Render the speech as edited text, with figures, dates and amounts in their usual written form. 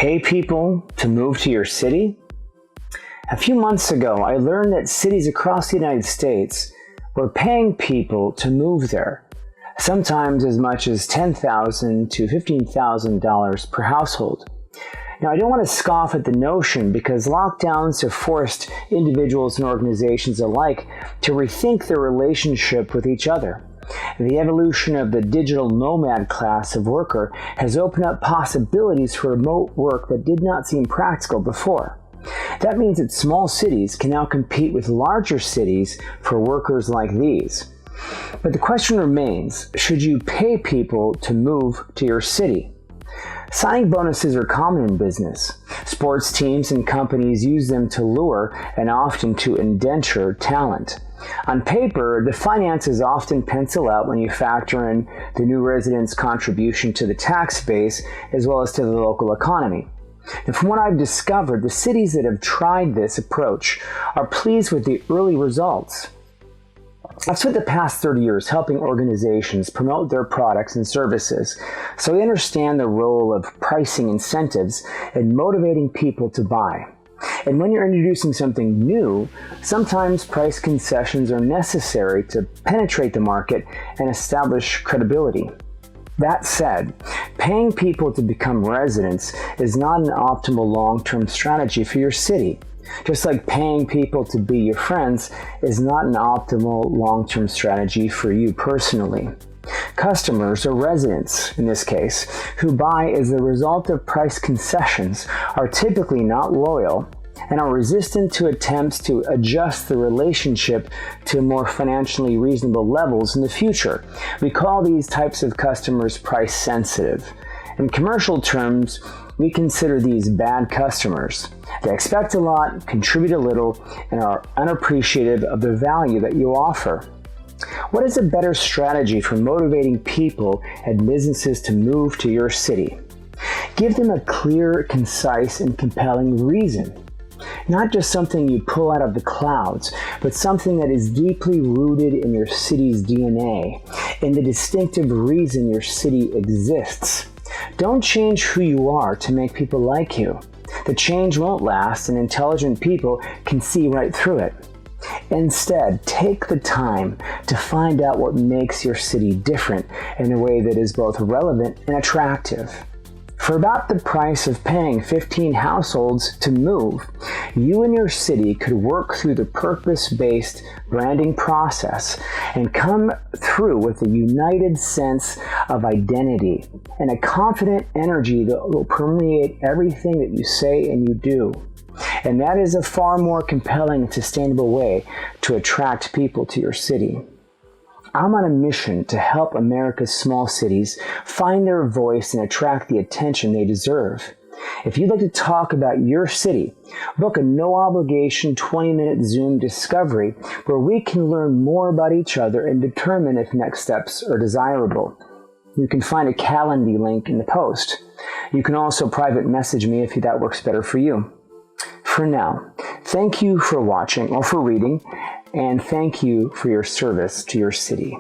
pay people to move to your city? A few months ago, I learned that cities across the United States were paying people to move there, sometimes as much as $10,000 to $15,000 per household. Now, I don't want to scoff at the notion because lockdowns have forced individuals and organizations alike to rethink their relationship with each other. The evolution of the digital nomad class of worker has opened up possibilities for remote work that did not seem practical before. That means that small cities can now compete with larger cities for workers like these. But the question remains, should you pay people to move to your city? Signing bonuses are common in business. Sports teams and companies use them to lure and often to indenture talent. On paper, the finances often pencil out when you factor in the new resident's contribution to the tax base as well as to the local economy. And from what I've discovered, the cities that have tried this approach are pleased with the early results. I've spent the past 30 years helping organizations promote their products and services, so they understand the role of pricing incentives and motivating people to buy. And when you're introducing something new, sometimes price concessions are necessary to penetrate the market and establish credibility. That said, paying people to become residents is not an optimal long-term strategy for your city. Just like paying people to be your friends is not an optimal long-term strategy for you personally. Customers, or residents in this case, who buy as a result of price concessions are typically not loyal and are resistant to attempts to adjust the relationship to more financially reasonable levels in the future. We call these types of customers price sensitive. In commercial terms, we consider these bad customers. They expect a lot, contribute a little, and are unappreciative of the value that you offer. What is a better strategy for motivating people and businesses to move to your city? Give them a clear, concise, and compelling reason. Not just something you pull out of the clouds, but something that is deeply rooted in your city's DNA, in the distinctive reason your city exists. Don't change who you are to make people like you. The change won't last, and intelligent people can see right through it. Instead, take the time to find out what makes your city different in a way that is both relevant and attractive. For about the price of paying 15 households to move, you and your city could work through the purpose-based branding process and come through with a united sense of identity and a confident energy that will permeate everything that you say and you do. And that is a far more compelling and sustainable way to attract people to your city. I'm on a mission to help America's small cities find their voice and attract the attention they deserve. If you'd like to talk about your city, book a no-obligation 20-minute Zoom discovery where we can learn more about each other and determine if next steps are desirable. You can find a Calendly link in the post. You can also private message me if that works better for you. For now, thank you for watching or for reading, and thank you for your service to your city.